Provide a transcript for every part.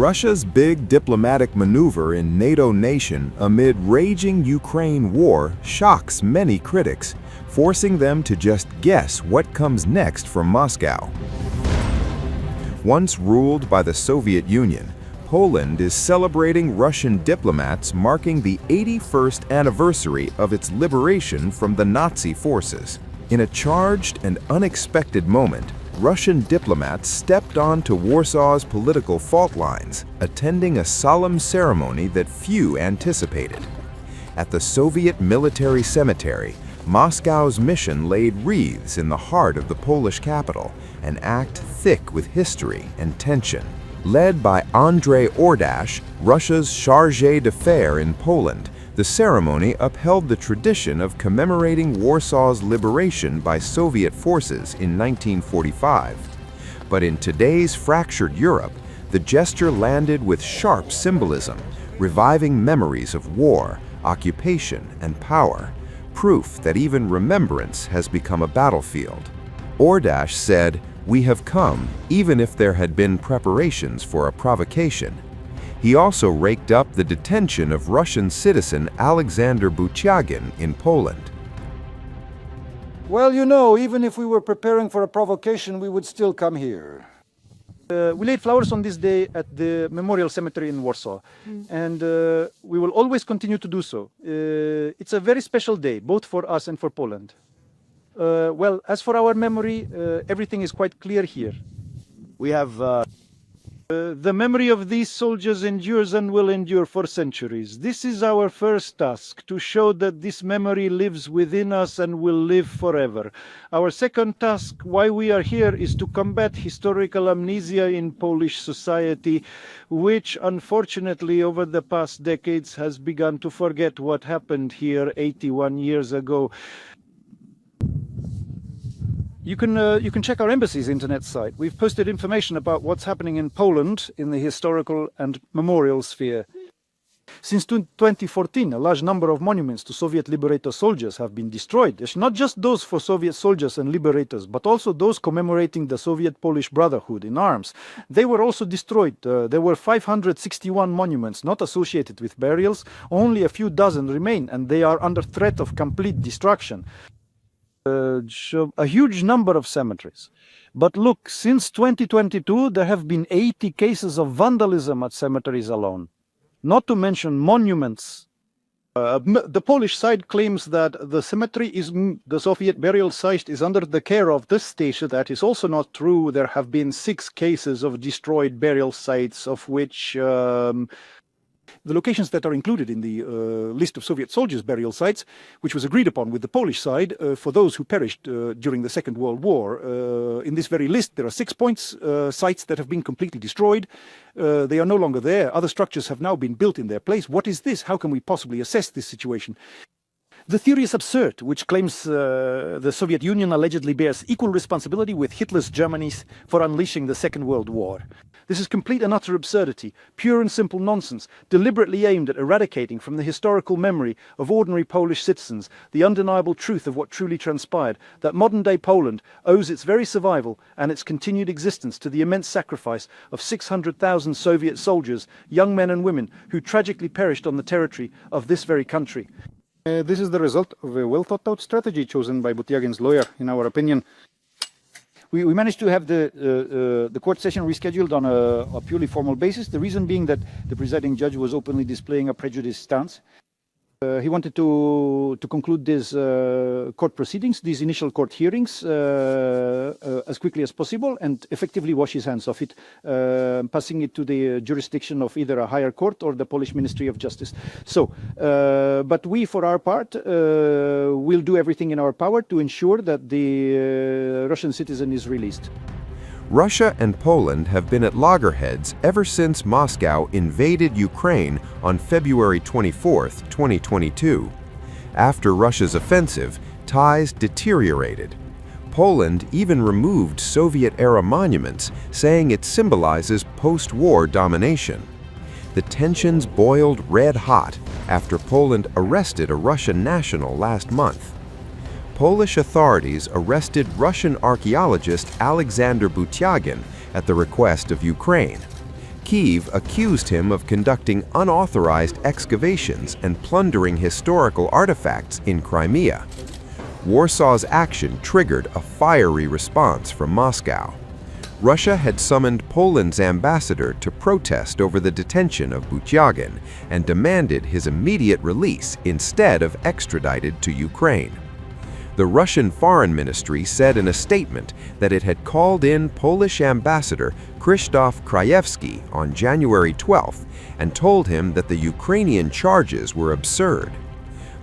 Russia's big diplomatic maneuver in NATO nation amid raging Ukraine war shocks many critics, forcing them to just guess what comes next from Moscow. Once ruled by the Soviet Union, Poland is celebrating Russian diplomats marking the 81st anniversary of its liberation from the Nazi forces. In a charged and unexpected moment, Russian diplomats stepped onto Warsaw's political fault lines, attending a solemn ceremony that few anticipated. At the Soviet military cemetery, Moscow's mission laid wreaths in the heart of the Polish capital, an act thick with history and tension. Led by Andrzej Ordash, Russia's chargé d'affaires in Poland, the ceremony upheld the tradition of commemorating Warsaw's liberation by Soviet forces in 1945. But in today's fractured Europe, the gesture landed with sharp symbolism, reviving memories of war, occupation, and power, proof that even remembrance has become a battlefield. Ordash said, "We have come, even if there had been preparations for a provocation." He also raked up the detention of Russian citizen Alexander Butyagin in Poland. Well, you know, even if we were preparing for a provocation, we would still come here. We laid flowers on this day at the memorial cemetery in Warsaw, and we will always continue to do so. It's a very special day, both for us and for Poland. Well, as for our memory, everything is quite clear here. We have the memory of these soldiers endures and will endure for centuries. This is our first task, to show that this memory lives within us and will live forever. Our second task, why we are here, is to combat historical amnesia in Polish society, which unfortunately over the past decades has begun to forget what happened here 81 years ago. You can check our embassy's internet site. We've posted information about what's happening in Poland in the historical and memorial sphere. Since 2014, a large number of monuments to Soviet liberator soldiers have been destroyed. It's not just those for Soviet soldiers and liberators, but also those commemorating the Soviet-Polish Brotherhood in arms. They were also destroyed. There were 561 monuments not associated with burials. Only a few dozen remain, and they are under threat of complete destruction. A huge number of cemeteries. But look, since 2022, there have been 80 cases of vandalism at cemeteries alone, not to mention monuments. The Polish side claims that the cemetery the Soviet burial site is under the care of this station. That is also not true. There have been 6 cases of destroyed burial sites, of which the locations that are included in the list of Soviet soldiers' burial sites, which was agreed upon with the Polish side for those who perished during the Second World War. In this very list, there are 6 sites that have been completely destroyed. They are no longer there. Other structures have now been built in their place. What is this? How can we possibly assess this situation? The theory is absurd, which claims the Soviet Union allegedly bears equal responsibility with Hitler's Germany for unleashing the Second World War. This is complete and utter absurdity, pure and simple nonsense, deliberately aimed at eradicating from the historical memory of ordinary Polish citizens the undeniable truth of what truly transpired, that modern-day Poland owes its very survival and its continued existence to the immense sacrifice of 600,000 Soviet soldiers, young men and women, who tragically perished on the territory of this very country. This is the result of a well-thought-out strategy chosen by Butyagin's lawyer, in our opinion. We managed to have the court session rescheduled on a purely formal basis, the reason being that the presiding judge was openly displaying a prejudiced stance. He wanted to conclude these court proceedings, these initial court hearings, as quickly as possible and effectively wash his hands of it, passing it to the jurisdiction of either a higher court or the Polish Ministry of Justice. So, but we, for our part, will do everything in our power to ensure that the Russian citizen is released. Russia and Poland have been at loggerheads ever since Moscow invaded Ukraine on February 24, 2022. After Russia's offensive, ties deteriorated. Poland even removed Soviet-era monuments, saying it symbolizes post-war domination. The tensions boiled red-hot after Poland arrested a Russian national last month. Polish authorities arrested Russian archaeologist Alexander Butyagin at the request of Ukraine. Kyiv accused him of conducting unauthorized excavations and plundering historical artifacts in Crimea. Warsaw's action triggered a fiery response from Moscow. Russia had summoned Poland's ambassador to protest over the detention of Butyagin and demanded his immediate release instead of extradited to Ukraine. The Russian Foreign Ministry said in a statement that it had called in Polish ambassador Krzysztof Krajewski on January 12th and told him that the Ukrainian charges were absurd.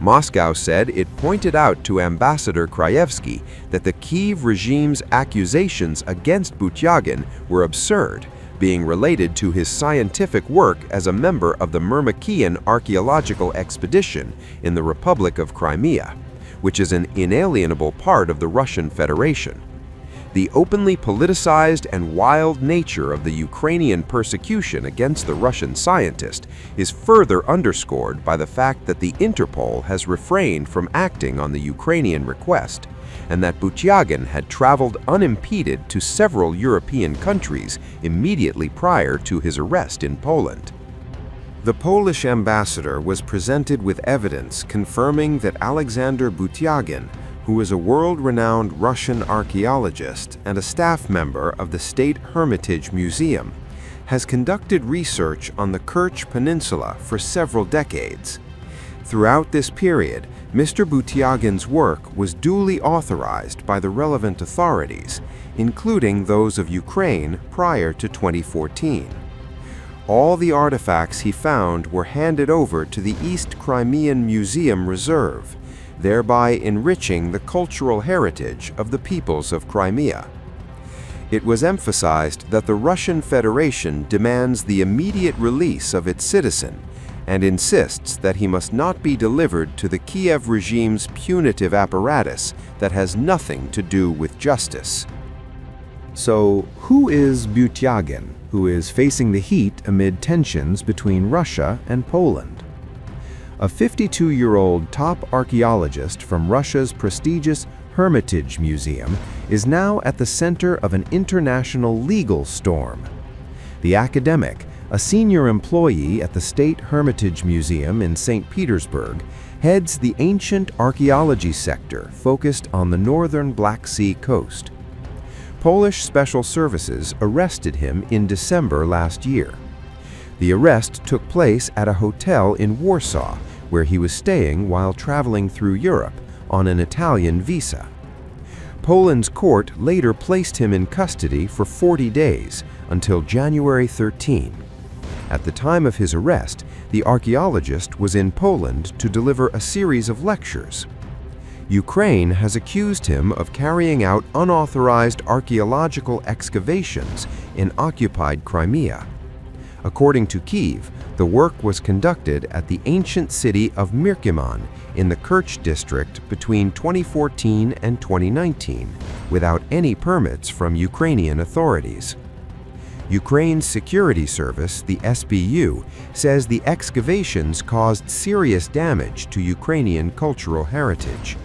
Moscow said it pointed out to Ambassador Krajewski that the Kyiv regime's accusations against Butyagin were absurd, being related to his scientific work as a member of the Myrmekian archaeological expedition in the Republic of Crimea, which is an inalienable part of the Russian Federation. The openly politicized and wild nature of the Ukrainian persecution against the Russian scientist is further underscored by the fact that the Interpol has refrained from acting on the Ukrainian request, and that Butyagin had traveled unimpeded to several European countries immediately prior to his arrest in Poland. The Polish ambassador was presented with evidence confirming that Alexander Butyagin, who is a world-renowned Russian archaeologist and a staff member of the State Hermitage Museum, has conducted research on the Kerch Peninsula for several decades. Throughout this period, Mr. Butyagin's work was duly authorized by the relevant authorities, including those of Ukraine prior to 2014. All the artifacts he found were handed over to the East Crimean Museum Reserve, thereby enriching the cultural heritage of the peoples of Crimea. It was emphasized that the Russian Federation demands the immediate release of its citizen and insists that he must not be delivered to the Kiev regime's punitive apparatus that has nothing to do with justice. So, who is Butyagin, who is facing the heat amid tensions between Russia and Poland? A 52-year-old top archaeologist from Russia's prestigious Hermitage Museum is now at the center of an international legal storm. The academic, a senior employee at the State Hermitage Museum in St. Petersburg, heads the ancient archaeology sector focused on the northern Black Sea coast. Polish Special Services arrested him in December last year. The arrest took place at a hotel in Warsaw, where he was staying while traveling through Europe on an Italian visa. Poland's court later placed him in custody for 40 days until January 13. At the time of his arrest, the archaeologist was in Poland to deliver a series of lectures. Ukraine has accused him of carrying out unauthorized archaeological excavations in occupied Crimea. According to Kyiv, the work was conducted at the ancient city of Myrkiman in the Kerch district between 2014 and 2019, without any permits from Ukrainian authorities. Ukraine's security service, the SBU, says the excavations caused serious damage to Ukrainian cultural heritage.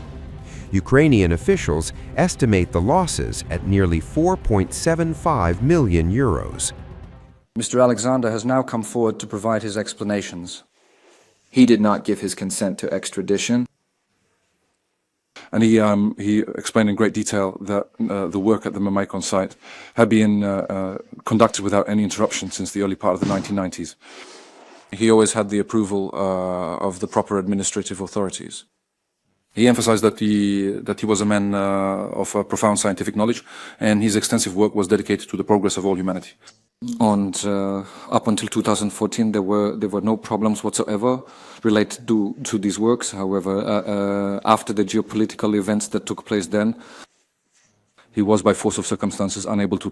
Ukrainian officials estimate the losses at nearly 4.75 million euros. Mr. Alexander has now come forward to provide his explanations. He did not give his consent to extradition. And he explained in great detail that the work at the Myrmekian site had been conducted without any interruption since the early part of the 1990s. He always had the approval of the proper administrative authorities. He emphasized that he was a man of profound scientific knowledge, and his extensive work was dedicated to the progress of all humanity. And up until 2014, there were no problems whatsoever related to these works. However, after the geopolitical events that took place then, he was, by force of circumstances, unable to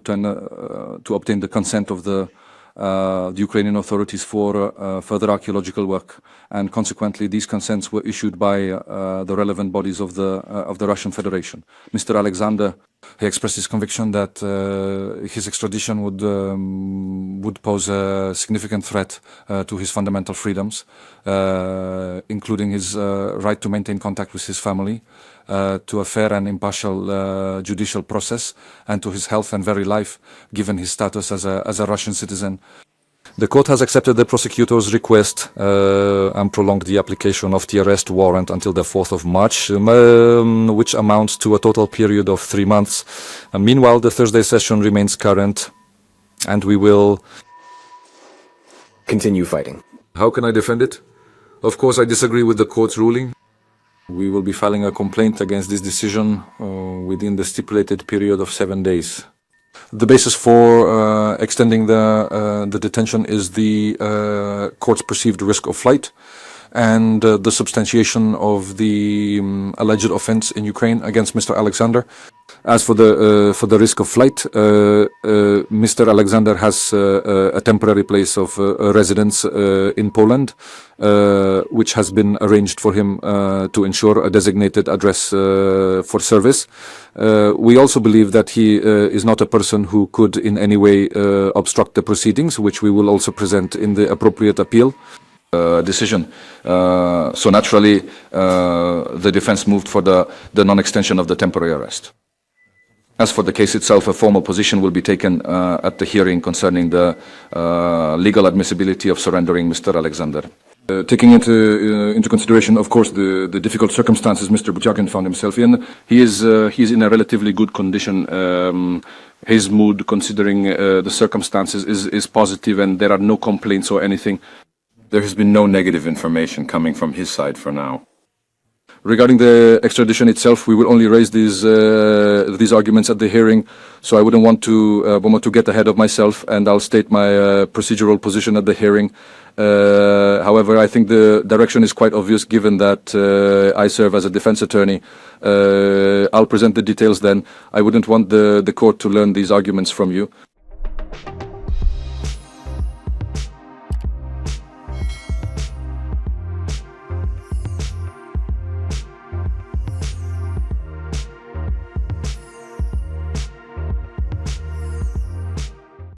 obtain the consent of the Ukrainian authorities for further archaeological work, and consequently these consents were issued by the relevant bodies of the Russian Federation. Mr. Alexander, he expressed his conviction that his extradition would pose a significant threat to his fundamental freedoms, including his right to maintain contact with his family, to a fair and impartial judicial process, and to his health and very life, given his status as a Russian citizen. The court has accepted the prosecutor's request and prolonged the application of the arrest warrant until the 4th of March, which amounts to a total period of 3 months. Meanwhile, the Thursday session remains current, and we will continue fighting. How can I defend it? Of course, I disagree with the court's ruling. We will be filing a complaint against this decision within the stipulated period of 7 days. The basis for extending the detention is the court's perceived risk of flight and the substantiation of the alleged offense in Ukraine against Mr. Alexander. As for the risk of flight, Mr. Alexander has a temporary place of residence in Poland, which has been arranged for him to ensure a designated address for service. We also believe that he is not a person who could in any way obstruct the proceedings, which we will also present in the appropriate appeal. Decision. So naturally, the defense moved for the non-extension of the temporary arrest. As for the case itself, a formal position will be taken at the hearing concerning the legal admissibility of surrendering Mr. Alexander. Taking into consideration, of course, the difficult circumstances Mr. Butyagin found himself in, he is in a relatively good condition. His mood, considering the circumstances, is positive, and there are no complaints or anything. There has been no negative information coming from his side for now. Regarding the extradition itself, we will only raise these arguments at the hearing, so I wouldn't want to get ahead of myself, and I'll state my procedural position at the hearing. However, I think the direction is quite obvious, given that I serve as a defense attorney. I'll present the details then. I wouldn't want the court to learn these arguments from you.